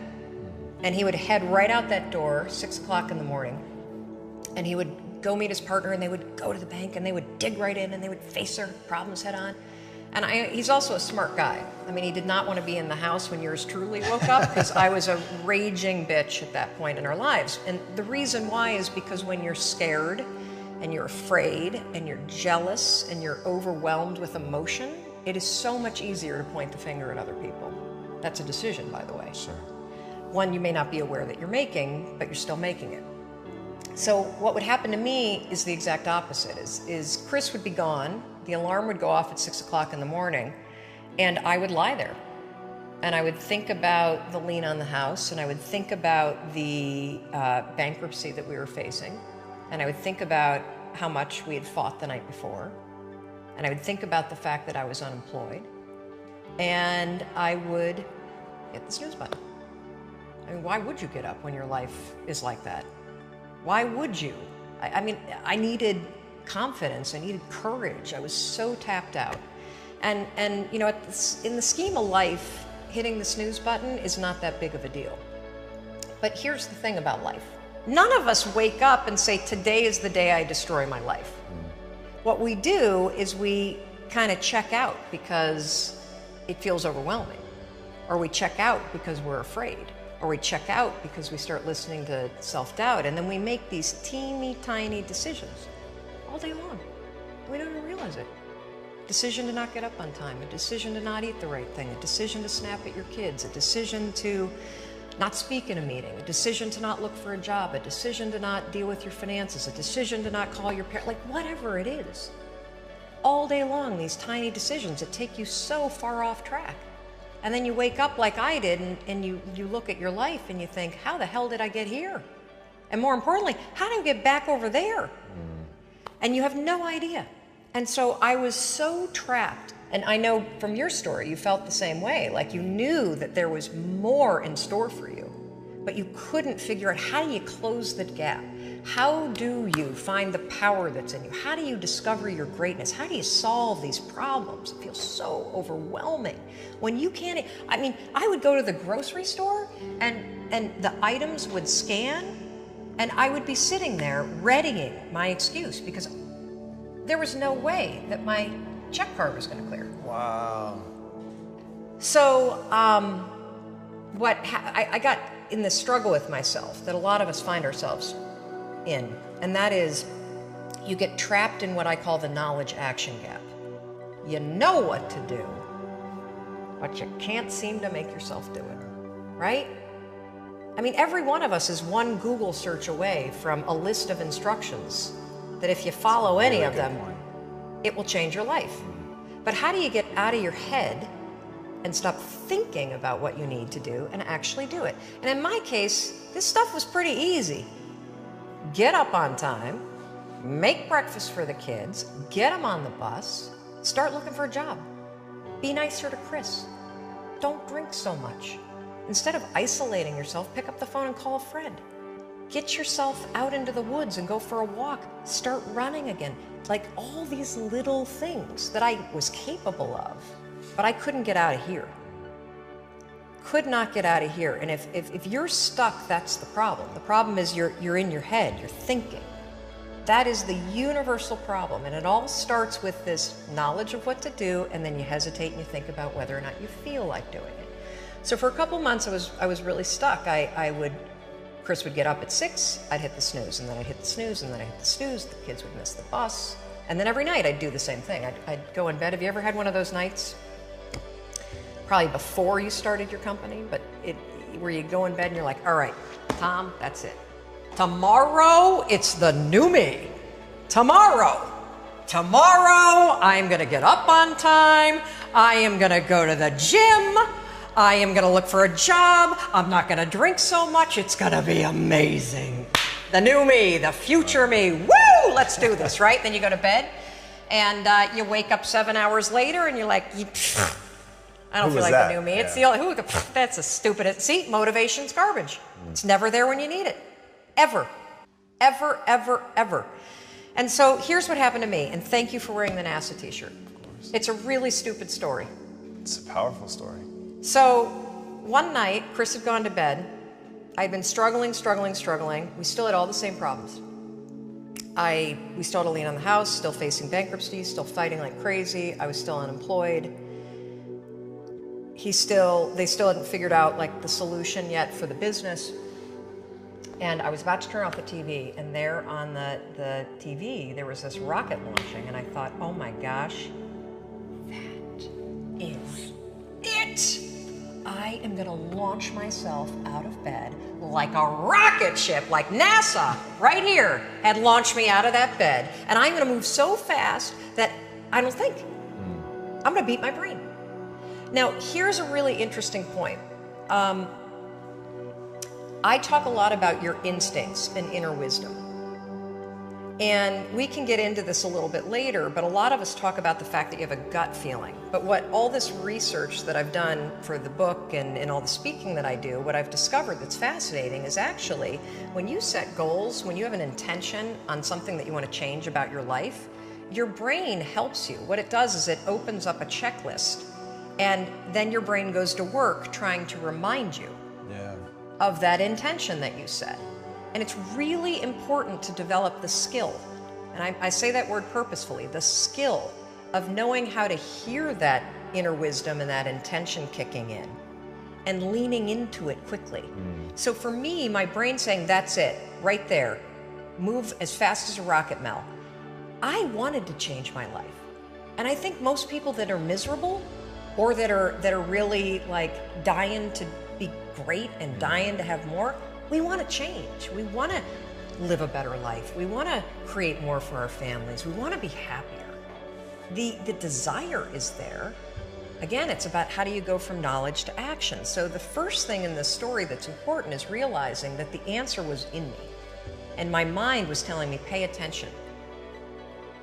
and he would head right out that door, 6 o'clock in the morning, and he would go meet his partner, and they would go to the bank and they would dig right in and they would face their problems head on. And he's also a smart guy. I mean, he did not want to be in the house when yours truly woke up, because I was a raging bitch at that point in our lives. And the reason why is because when you're scared and you're afraid and you're jealous and you're overwhelmed with emotion, it is so much easier to point the finger at other people. That's a decision, by the way. Sure. One you may not be aware that you're making, but you're still making it. So what would happen to me is the exact opposite. Is Chris would be gone, the alarm would go off at 6 o'clock in the morning, and I would lie there. And I would think about the lien on the house, and I would think about the bankruptcy that we were facing, and I would think about how much we had fought the night before, and I would think about the fact that I was unemployed, and I would hit the snooze button. I mean, why would you get up when your life is like that? Why would you? I mean, I needed confidence, I needed courage. I was so tapped out. And you know, in the scheme of life, hitting the snooze button is not that big of a deal. But here's the thing about life. None of us wake up and say, today is the day I destroy my life. What we do is we kind of check out because it feels overwhelming. Or we check out because we're afraid. Or we check out because we start listening to self-doubt, and then we make these teeny tiny decisions all day long. We don't even realize it. Decision to not get up on time, a decision to not eat the right thing, a decision to snap at your kids, a decision to not speak in a meeting, a decision to not look for a job, a decision to not deal with your finances, a decision to not call your parents, like whatever it is. All day long, these tiny decisions that take you so far off track. And then you wake up like I did, and you look at your life and you think, how the hell did I get here? And more importantly, how do I get back over there? And you have no idea. And so I was so trapped. And I know from your story, you felt the same way. Like you knew that there was more in store for you, but you couldn't figure out, how do you close the gap? How do you find the power that's in you? How do you discover your greatness? How do you solve these problems? It feels so overwhelming when you can't. I mean, I would go to the grocery store and the items would scan, and I would be sitting there readying my excuse because there was no way that my check card was going to clear. Wow. So I got in this struggle with myself that a lot of us find ourselves in, and that is you get trapped in what I call the knowledge action gap. You know what to do, but you can't seem to make yourself do it, right? I mean, every one of us is one Google search away from a list of instructions that if you follow any of them, it will change your life. But how do you get out of your head and stop thinking about what you need to do and actually do it. And in my case, this stuff was pretty easy. Get up on time, make breakfast for the kids, get them on the bus, start looking for a job. Be nicer to Chris. Don't drink so much. Instead of isolating yourself, pick up the phone and call a friend. Get yourself out into the woods and go for a walk. Start running again. Like all these little things that I was capable of, but I couldn't get out of here. Could not get out of here. And if you're stuck, that's the problem. The problem is you're in your head, you're thinking. That is the universal problem. And it all starts with this knowledge of what to do, and then you hesitate and you think about whether or not you feel like doing it. So for a couple months, I was really stuck. Chris would get up at 6, I'd hit the snooze, and then I'd hit the snooze, and then I'd hit the snooze, the kids would miss the bus. And then every night I'd do the same thing. I'd go in bed. Have you ever had one of those nights? Probably before you started your company, but where you go in bed and you're like, all right, Tom, that's it. Tomorrow, it's the new me. Tomorrow, I'm gonna get up on time. I am gonna go to the gym. I am gonna look for a job. I'm not gonna drink so much. It's gonna be amazing. The new me, the future me. Woo! Let's do this, right? Then you go to bed and you wake up 7 hours later and you're like, I don't feel like the new me. It's the only, that's a stupid, see, motivation's garbage. It's never there when you need it. Ever, ever, ever, ever. And so here's what happened to me, and thank you for wearing the NASA t-shirt. It's a really stupid story. It's a powerful story. So one night, Chris had gone to bed. I'd been struggling. We still had all the same problems. We still had a lien on the house, still facing bankruptcy, still fighting like crazy. I was still unemployed. They still hadn't figured out like the solution yet for the business. And I was about to turn off the TV, and there on the TV, there was this rocket launching, and I thought, oh my gosh, that is it. I am gonna launch myself out of bed like a rocket ship, like NASA, right here, had launched me out of that bed. And I'm gonna move so fast that I don't think. I'm gonna beat my brain. Now, here's a really interesting point. I talk a lot about your instincts and inner wisdom. And we can get into this a little bit later, but a lot of us talk about the fact that you have a gut feeling. But what all this research that I've done for the book and all the speaking that I do, what I've discovered that's fascinating is actually when you set goals, when you have an intention on something that you want to change about your life, your brain helps you. What it does is it opens up a checklist, and then your brain goes to work trying to remind you of that intention that you set. And it's really important to develop the skill, and I say that word purposefully, the skill of knowing how to hear that inner wisdom and that intention kicking in and leaning into it quickly. So for me, my brain saying, that's it, right there, move as fast as a rocket, Mel. I wanted to change my life. And I think most people that are miserable or that are really like dying to be great and dying to have more, we want to change. We want to live a better life. We want to create more for our families. We want to be happier. The desire is there. Again, it's about how do you go from knowledge to action. So the first thing in this story that's important is realizing that the answer was in me. And my mind was telling me, pay attention.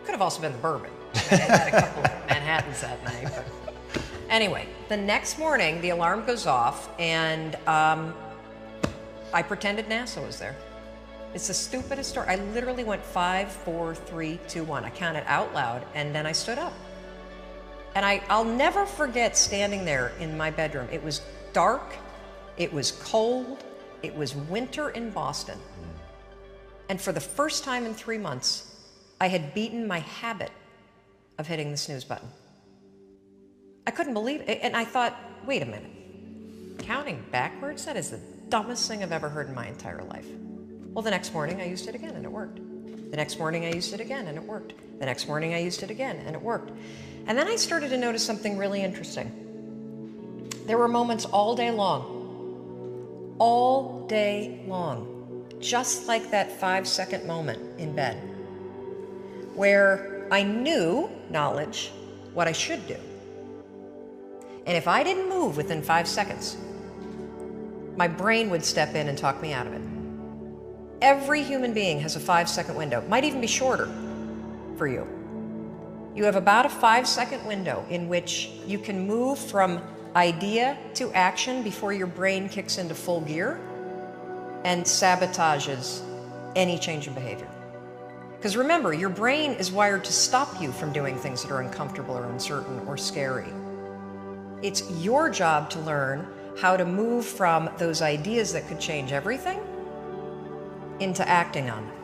Could have also been the bourbon. I had a couple of Manhattans that night. But anyway, the next morning, the alarm goes off, and I pretended NASA was there. It's the stupidest story. I literally went 5, 4, 3, 2, 1. I counted out loud, and then I stood up. And I'll never forget standing there in my bedroom. It was dark, it was cold, it was winter in Boston. And for the first time in 3 months, I had beaten my habit of hitting the snooze button. I couldn't believe it, and I thought, wait a minute. Counting backwards? That is the dumbest thing I've ever heard in my entire life. Well, the next morning I used it again and it worked. The next morning I used it again and it worked. The next morning I used it again and it worked. And then I started to notice something really interesting. There were moments all day long, just like that 5-second moment in bed, where I knew, knowledge, what I should do. And if I didn't move within 5 seconds, my brain would step in and talk me out of it. Every human being has a 5-second window, might even be shorter for you. You have about a 5-second window in which you can move from idea to action before your brain kicks into full gear and sabotages any change in behavior. Because remember, your brain is wired to stop you from doing things that are uncomfortable or uncertain or scary. It's your job to learn how to move from those ideas that could change everything into acting on them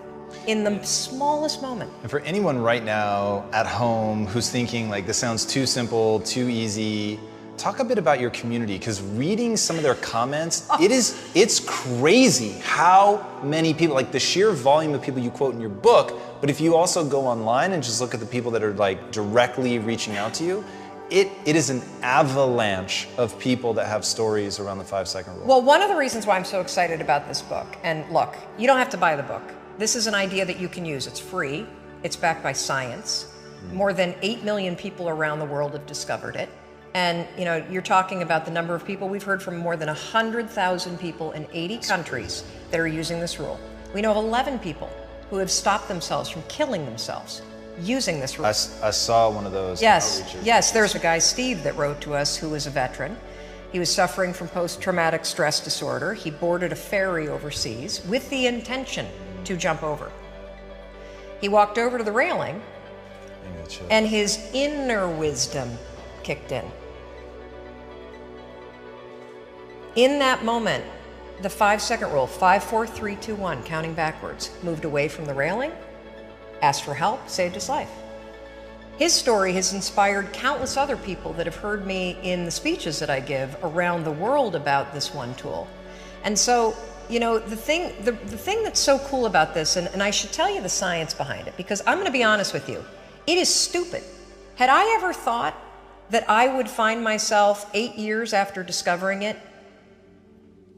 in the smallest moment. And for anyone right now at home who's thinking like, this sounds too simple, too easy, talk a bit about your community, because reading some of their comments, it's crazy how many people, like the sheer volume of people you quote in your book, but if you also go online and just look at the people that are like directly reaching out to you, it is an avalanche of people that have stories around the 5-second rule. Well, one of the reasons why I'm so excited about this book, and look, you don't have to buy the book. This is an idea that you can use. It's free. It's backed by science. More than 8 million people around the world have discovered it. And you know, you're talking about the number of people. We've heard from more than 100,000 people in 80 countries that are using this rule. We know of 11 people who have stopped themselves from killing themselves using this rule. I saw one of those outreaches. Yes, there's a guy, Steve, that wrote to us who was a veteran. He was suffering from post-traumatic stress disorder. He boarded a ferry overseas with the intention to jump over. He walked over to the railing and his inner wisdom kicked in. In that moment, the 5-second rule, 5, 4, 3, 2, 1, counting backwards, moved away from the railing, asked for help, saved his life. His story has inspired countless other people that have heard me in the speeches that I give around the world about this one tool. And so, you know, the thing that's so cool about this, and I should tell you the science behind it, because I'm going to be honest with you, it is stupid. Had I ever thought that I would find myself 8 years after discovering it,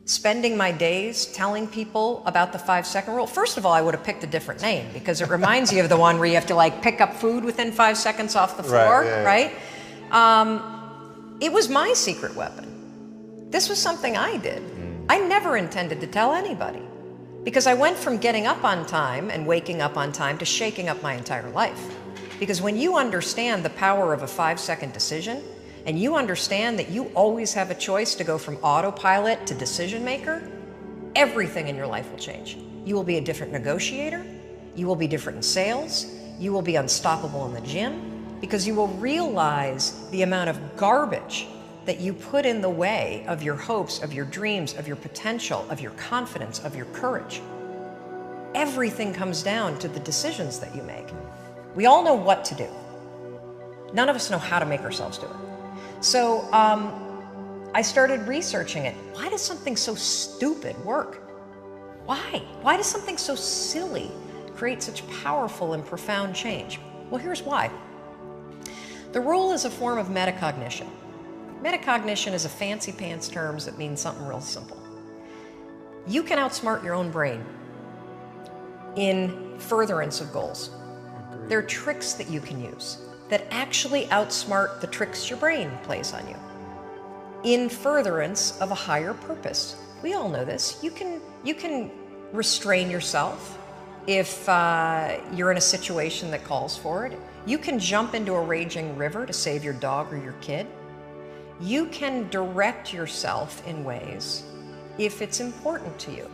spending my days telling people about the 5-second rule? First of all, I would have picked a different name, because it reminds you of the one where you have to like pick up food within 5 seconds off the floor, right? It was my secret weapon. This was something I did. I never intended to tell anybody, because I went from getting up on time and waking up on time to shaking up my entire life. Because when you understand the power of a 5-second decision, and you understand that you always have a choice to go from autopilot to decision maker, everything in your life will change. You will be a different negotiator, you will be different in sales, you will be unstoppable in the gym, because you will realize the amount of garbage that you put in the way of your hopes, of your dreams, of your potential, of your confidence, of your courage. Everything comes down to the decisions that you make. We all know what to do. None of us know how to make ourselves do it. So I started researching it. Why does something so stupid work? Why? Why does something so silly create such powerful and profound change? Well, here's why. The rule is a form of metacognition. Metacognition is a fancy pants term that means something real simple. You can outsmart your own brain in furtherance of goals. There are tricks that you can use that actually outsmart the tricks your brain plays on you in furtherance of a higher purpose. We all know this. You can restrain yourself if you're in a situation that calls for it. You can jump into a raging river to save your dog or your kid. You can direct yourself in ways if it's important to you.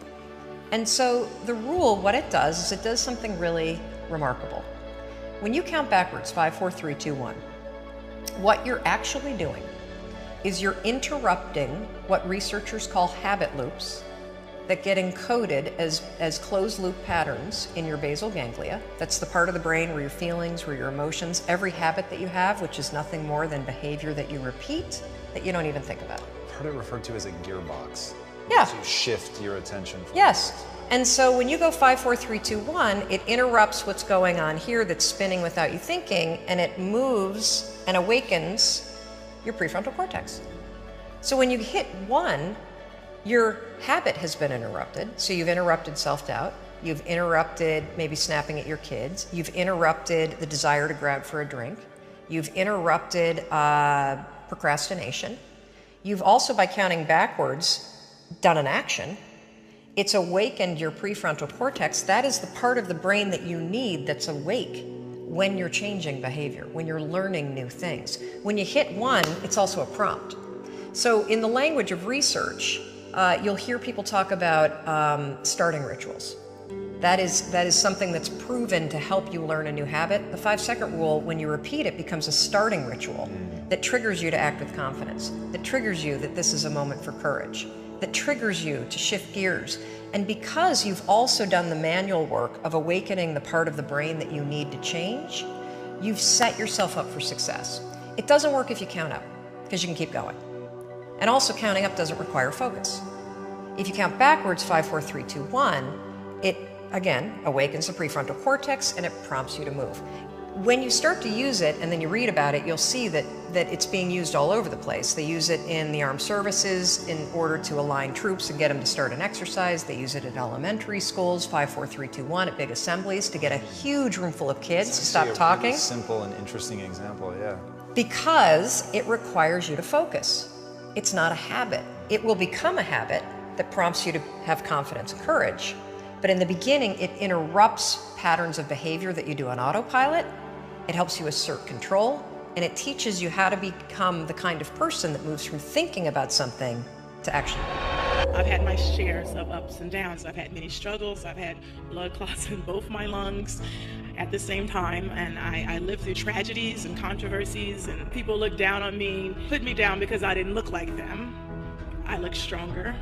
And so the rule, what it does is it does something really remarkable. When you count backwards, 5, 4, 3, 2, 1, what you're actually doing is you're interrupting what researchers call habit loops that get encoded as closed loop patterns in your basal ganglia. That's the part of the brain where your feelings, where your emotions, every habit that you have, which is nothing more than behavior that you repeat that you don't even think about. I've heard it referred to as a gearbox. Yeah. To shift your attention. Yes. And so when you go 5, 4, 3, 2, 1, it interrupts what's going on here that's spinning without you thinking, and it moves and awakens your prefrontal cortex. So when you hit 1, your habit has been interrupted. So you've interrupted self-doubt. You've interrupted maybe snapping at your kids. You've interrupted the desire to grab for a drink. You've interrupted procrastination. You've also, by counting backwards, done an action. It's awakened your prefrontal cortex. That is the part of the brain that you need that's awake when you're changing behavior, when you're learning new things. When you hit 1, it's also a prompt. So in the language of research, you'll hear people talk about starting rituals. That is something that's proven to help you learn a new habit. The 5-second rule, when you repeat it, becomes a starting ritual that triggers you to act with confidence, that triggers you that this is a moment for courage, that triggers you to shift gears. And because you've also done the manual work of awakening the part of the brain that you need to change, you've set yourself up for success. It doesn't work if you count up, because you can keep going. And also, counting up doesn't require focus. If you count backwards, 5, 4, 3, 2, 1, it, again, awakens the prefrontal cortex and it prompts you to move. When you start to use it and then you read about it, you'll see that it's being used all over the place. They use it in the armed services in order to align troops and get them to start an exercise. They use it at elementary schools, 5, 4, 3, 2, 1, at big assemblies to get a huge room full of kids to stop talking. Really simple and interesting example, yeah. Because it requires you to focus. It's not a habit. It will become a habit that prompts you to have confidence and courage. But in the beginning, it interrupts patterns of behavior that you do on autopilot. It helps you assert control, and it teaches you how to become the kind of person that moves from thinking about something to action. I've had my shares of ups and downs. I've had many struggles. I've had blood clots in both my lungs at the same time, and I lived through tragedies and controversies, and people looked down on me, put me down because I didn't look like them. I look stronger.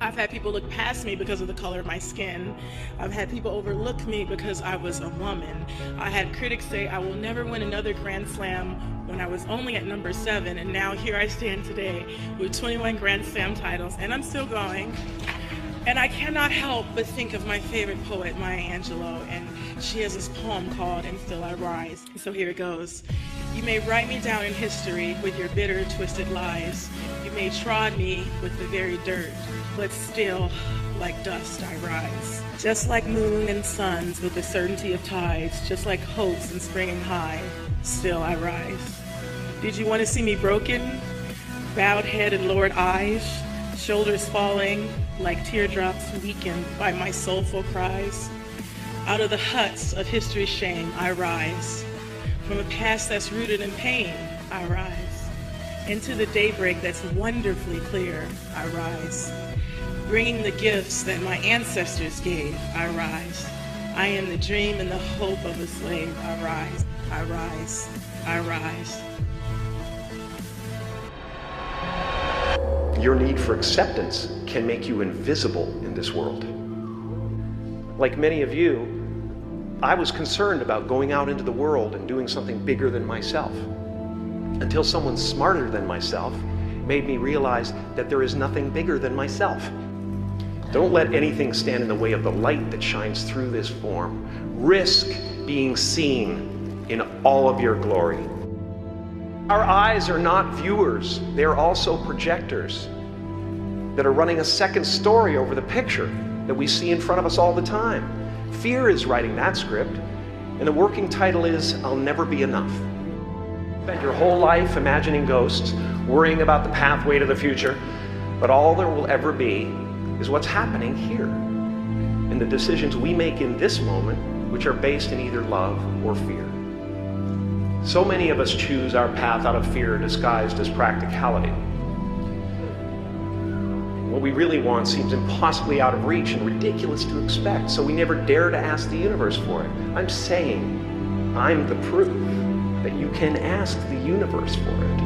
I've had people look past me because of the color of my skin. I've had people overlook me because I was a woman. I had critics say I will never win another Grand Slam when I was only at number 7, and now here I stand today with 21 Grand Slam titles, and I'm still going. And I cannot help but think of my favorite poet, Maya Angelou, and she has this poem called "And Still I Rise." So here it goes. You may write me down in history with your bitter, twisted lies. You may trod me with the very dirt, but still, like dust, I rise. Just like moon and suns with the certainty of tides, just like hopes and springing high, still I rise. Did you want to see me broken? Bowed head and lowered eyes, shoulders falling like teardrops weakened by my soulful cries. Out of the huts of history's shame, I rise. From a past that's rooted in pain, I rise. Into the daybreak that's wonderfully clear, I rise. Bringing the gifts that my ancestors gave, I rise. I am the dream and the hope of a slave, I rise, I rise, I rise. Your need for acceptance can make you invisible in this world. Like many of you, I was concerned about going out into the world and doing something bigger than myself, until someone smarter than myself made me realize that there is nothing bigger than myself. Don't let anything stand in the way of the light that shines through this form. Risk being seen in all of your glory. Our eyes are not viewers, they are also projectors that are running a second story over the picture that we see in front of us all the time. Fear is writing that script, and the working title is "I'll Never Be Enough." Spend your whole life imagining ghosts, worrying about the pathway to the future, but all there will ever be is what's happening here, and the decisions we make in this moment, which are based in either love or fear. So many of us choose our path out of fear disguised as practicality. What we really want seems impossibly out of reach and ridiculous to expect, so we never dare to ask the universe for it. I'm saying I'm the proof that you can ask the universe for it.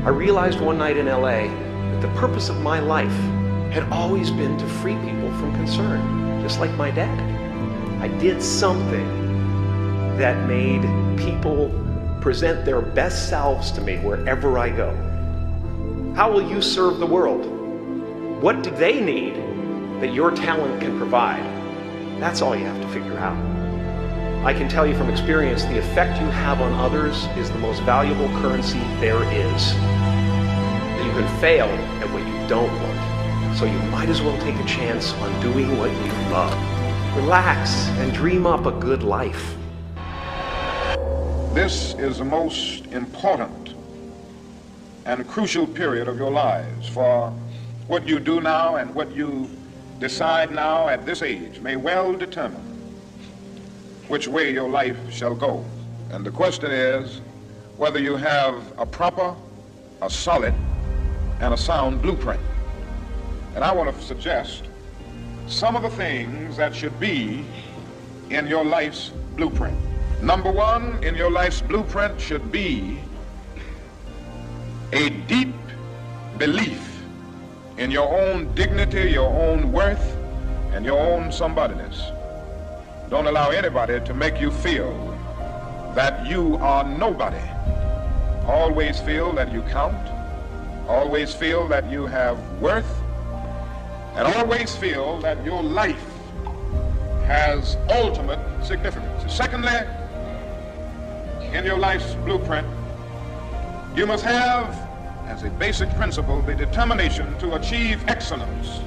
I realized one night in LA that the purpose of my life had always been to free people from concern, just like my dad. I did something that made people present their best selves to me wherever I go. How will you serve the world? What do they need that your talent can provide? That's all you have to figure out. I can tell you from experience, the effect you have on others is the most valuable currency there is. That you can fail at what you don't want, so you might as well take a chance on doing what you love. Relax and dream up a good life. This is the most important and crucial period of your lives, for what you do now and what you decide now at this age may well determine which way your life shall go. And the question is whether you have a proper, a solid, and a sound blueprint. And I want to suggest some of the things that should be in your life's blueprint. Number one, in your life's blueprint should be a deep belief in your own dignity, your own worth, and your own somebodyness. Don't allow anybody to make you feel that you are nobody. Always feel that you count. Always feel that you have worth. And always feel that your life has ultimate significance. Secondly, in your life's blueprint, you must have, as a basic principle, the determination to achieve excellence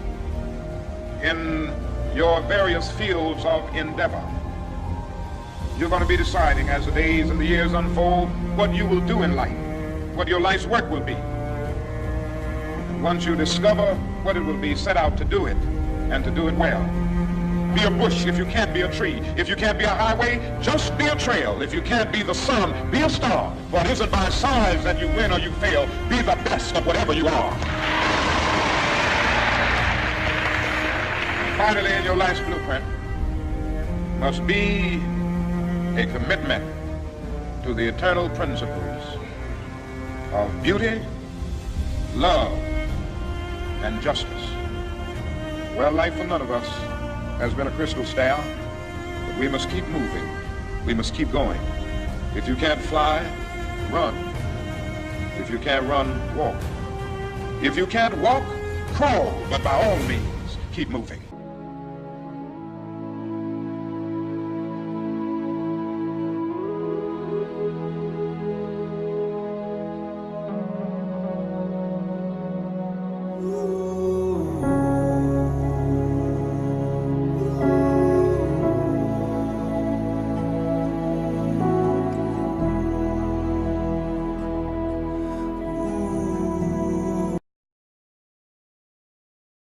in your various fields of endeavor. You're going to be deciding as the days and the years unfold what you will do in life, what your life's work will be. And once you discover what it will be, set out to do it and to do it well. Be a bush if you can't be a tree. If you can't be a highway, just be a trail. If you can't be the sun, be a star. For it isn't by size that you win or you fail. Be the best of whatever you are. Finally, in your life's blueprint must be a commitment to the eternal principles of beauty, love, and justice. Well, life for none of us has been a crystal stair, but we must keep moving. We must keep going. If you can't fly, run. If you can't run, walk. If you can't walk, crawl, but by all means, keep moving.